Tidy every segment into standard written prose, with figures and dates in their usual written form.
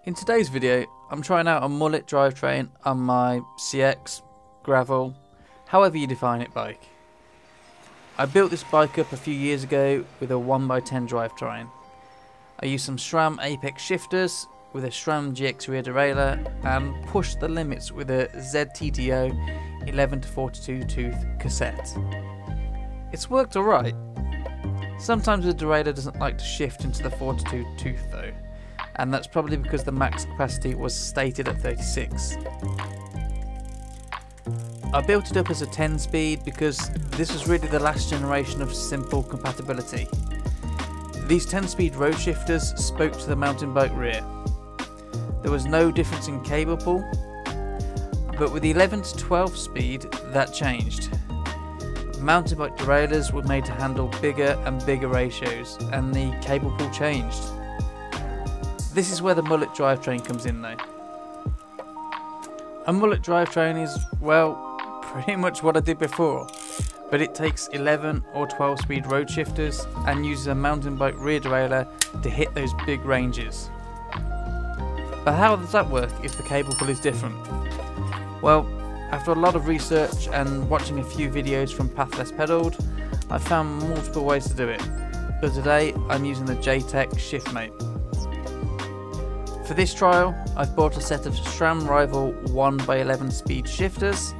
In today's video, I'm trying out a Mullet Drivetrain on my CX, gravel, however you define it bike. I built this bike up a few years ago with a 1x10 drivetrain. I used some SRAM Apex shifters with a SRAM GX rear derailleur and pushed the limits with a ZTTO 11 to 42 tooth cassette. It's worked alright. Sometimes the derailleur doesn't like to shift into the 42 tooth though, and that's probably because the max capacity was stated at 36. I built it up as a 10 speed because this was really the last generation of simple compatibility. These 10 speed road shifters spoke to the mountain bike rear. There was no difference in cable pull, but with the 11 to 12 speed that changed. Mountain bike derailleurs were made to handle bigger and bigger ratios, and the cable pull changed. This is where the Mullet Drivetrain comes in though. A Mullet Drivetrain is, well, pretty much what I did before, but it takes 11 or 12 speed road shifters and uses a mountain bike rear derailleur to hit those big ranges. But how does that work if the cable pull is different? Well, after a lot of research and watching a few videos from Pathless Pedalled, I found multiple ways to do it, but today I'm using the JTEK Shiftmate. For this trial, I've bought a set of SRAM Rival 1x11 speed shifters,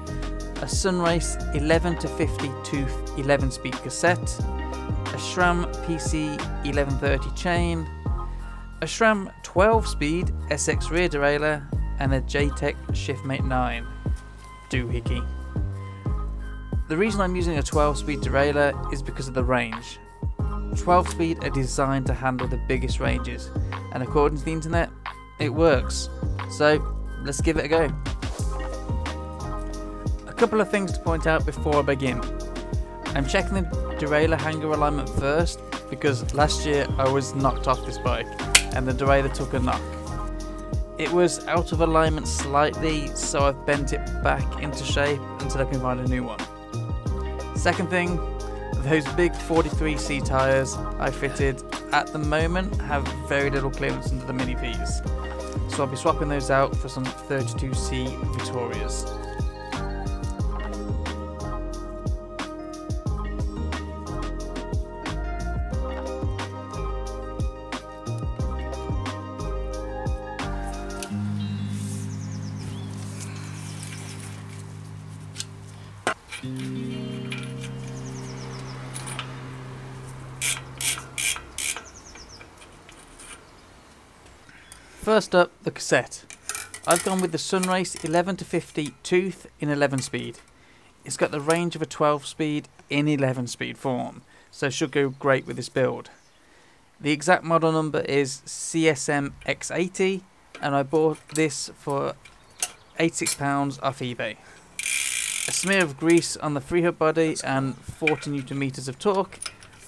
a Sunrace 11 to 50 tooth 11 speed cassette, a SRAM PC 1130 chain, a SRAM 12 speed SX rear derailleur, and a JTEK Shiftmate 9 doohickey. The reason I'm using a 12 speed derailleur is because of the range. 12 speed are designed to handle the biggest ranges, and according to the internet, it works. So let's give it a go. A couple of things to point out before I begin. I'm checking the derailleur hanger alignment first because last year I was knocked off this bike and the derailleur took a knock. It was out of alignment slightly, so I've bent it back into shape until I can find a new one. Second thing, those big 43C tyres I fitted at the moment have very little clearance under the mini V's, so I'll be swapping those out for some 32C Vittorias. First up, the cassette. I've gone with the Sunrace 11 to 50 tooth in 11 speed. It's got the range of a 12 speed in 11 speed form, so it should go great with this build. The exact model number is CSM X80, and I bought this for £86 off eBay. A smear of grease on the freehub body and 40 Newton meters of torque,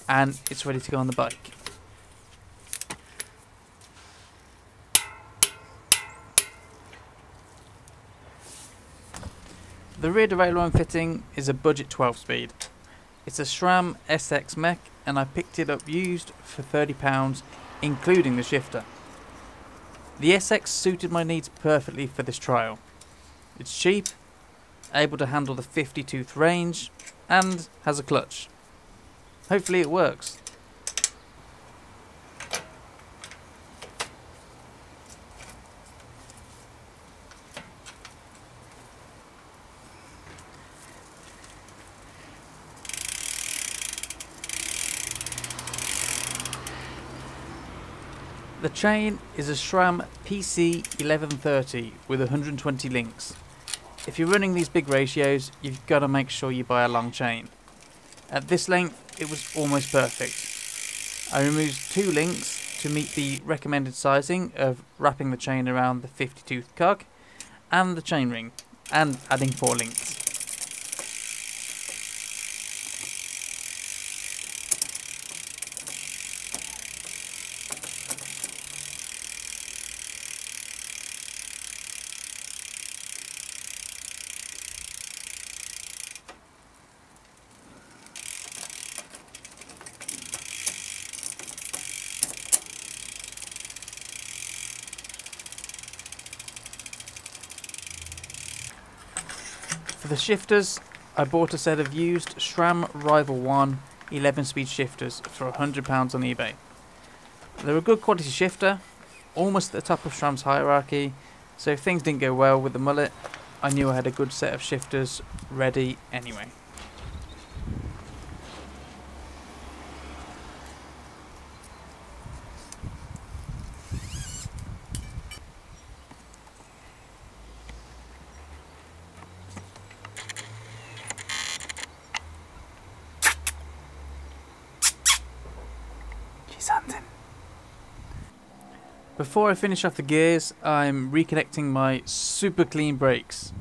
and it's ready to go on the bike. The rear derailleur I'm fitting is a budget 12 speed. It's a SRAM SX mech, and I picked it up used for £30 including the shifter. The SX suited my needs perfectly for this trial. It's cheap, able to handle the 50 tooth range, and has a clutch. Hopefully it works. The chain is a SRAM PC 1130 with 120 links. If you're running these big ratios, you've got to make sure you buy a long chain. At this length, it was almost perfect. I removed 2 links to meet the recommended sizing of wrapping the chain around the 50 tooth cog and the chain ring, and adding 4 links. For the shifters, I bought a set of used SRAM Rival 1 11-speed shifters for £100 on eBay. They're a good quality shifter, almost at the top of SRAM's hierarchy, so if things didn't go well with the Mullet, I knew I had a good set of shifters ready anyway. Before I finish off the gears, I'm reconnecting my super clean brakes.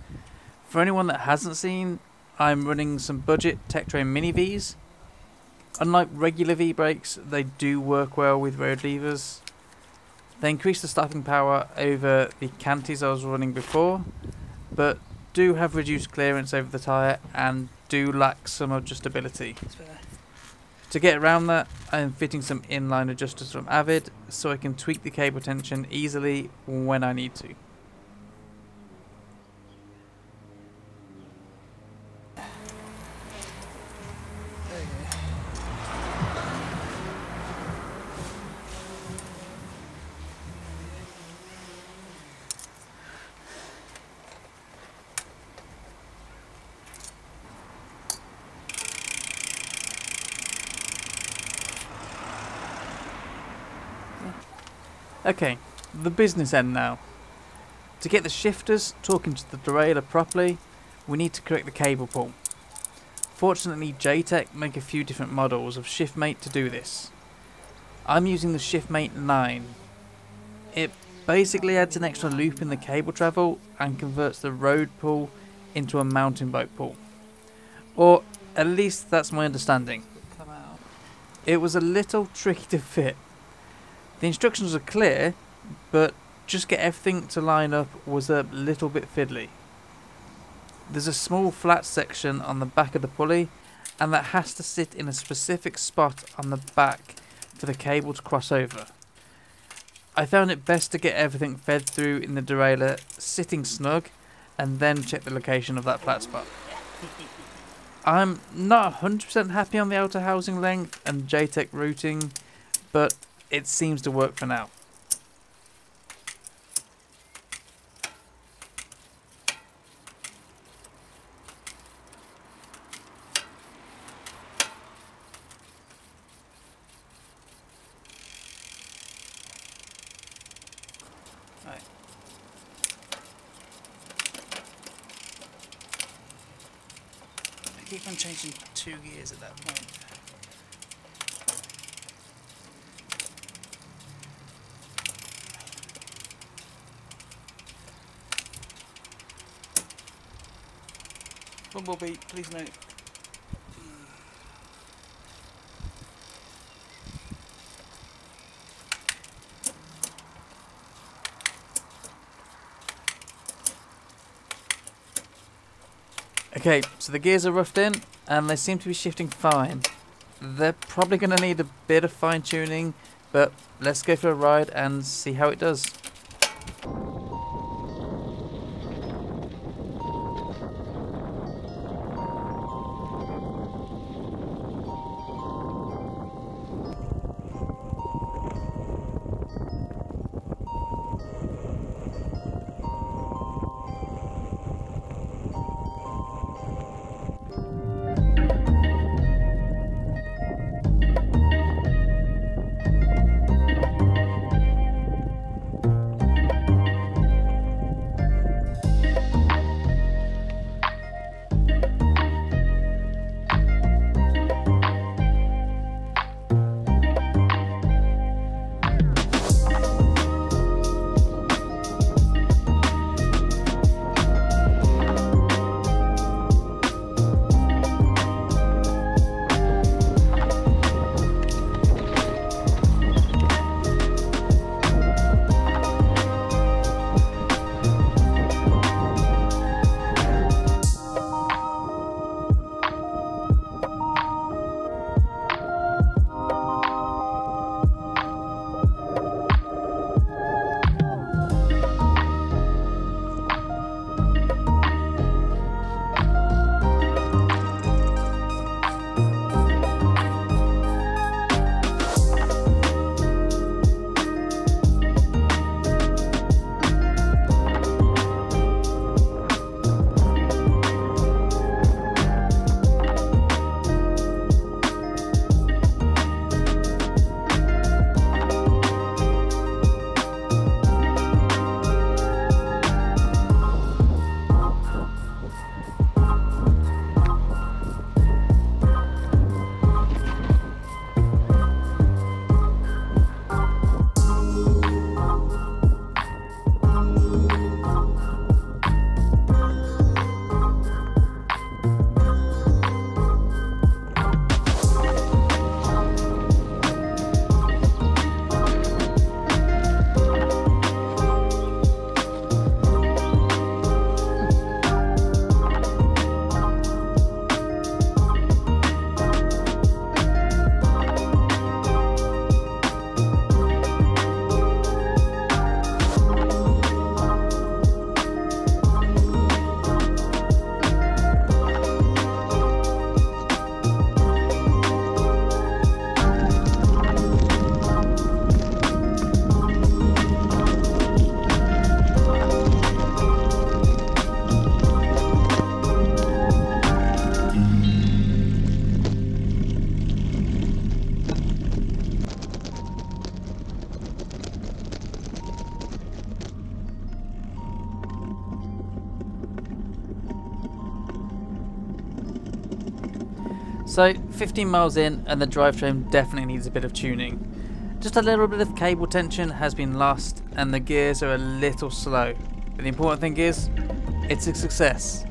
For anyone that hasn't seen, I'm running some budget Tektro Mini Vs. Unlike regular V brakes, they do work well with road levers. They increase the stopping power over the Canties I was running before, but do have reduced clearance over the tyre and do lack some adjustability. To get around that, I am fitting some inline adjusters from Avid so I can tweak the cable tension easily when I need to. Okay, the business end now. To get the shifters talking to the derailleur properly, we need to correct the cable pull. Fortunately, JTEK make a few different models of Shiftmate to do this. I'm using the Shiftmate 9. It basically adds an extra loop in the cable travel and converts the road pull into a mountain bike pull. Or at least that's my understanding. It was a little tricky to fit. The instructions are clear, but just get everything to line up was a little bit fiddly. There's a small flat section on the back of the pulley, and that has to sit in a specific spot on the back for the cable to cross over. I found it best to get everything fed through in the derailleur sitting snug, and then check the location of that flat spot. I'm not 100% happy on the outer housing length and JTEK routing, but it seems to work for now. Right. I keep on changing 2 gears at that point. Bumblebee, please note. Okay, so the gears are roughed in and they seem to be shifting fine. They're probably going to need a bit of fine tuning, but let's go for a ride and see how it does. So 15 miles in and the drivetrain definitely needs a bit of tuning. Just a little bit of cable tension has been lost and the gears are a little slow. But the important thing is, it's a success.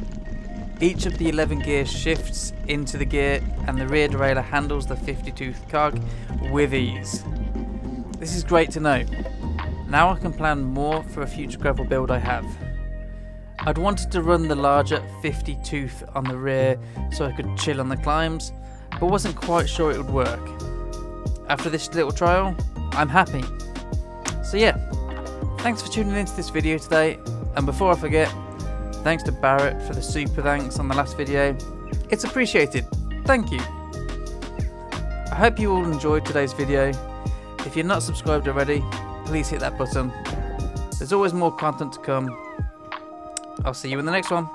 Each of the 11 gears shifts into the gear and the rear derailleur handles the 50-tooth cog with ease. This is great to know. Now I can plan more for a future gravel build I have. I'd wanted to run the larger 50-tooth on the rear so I could chill on the climbs, but wasn't quite sure it would work. After this little trial, I'm happy. So yeah, thanks for tuning into this video today, and before I forget, thanks to Barrett for the super thanks on the last video. It's appreciated, thank you. I hope you all enjoyed today's video. If you're not subscribed already, please hit that button. There's always more content to come. I'll see you in the next one.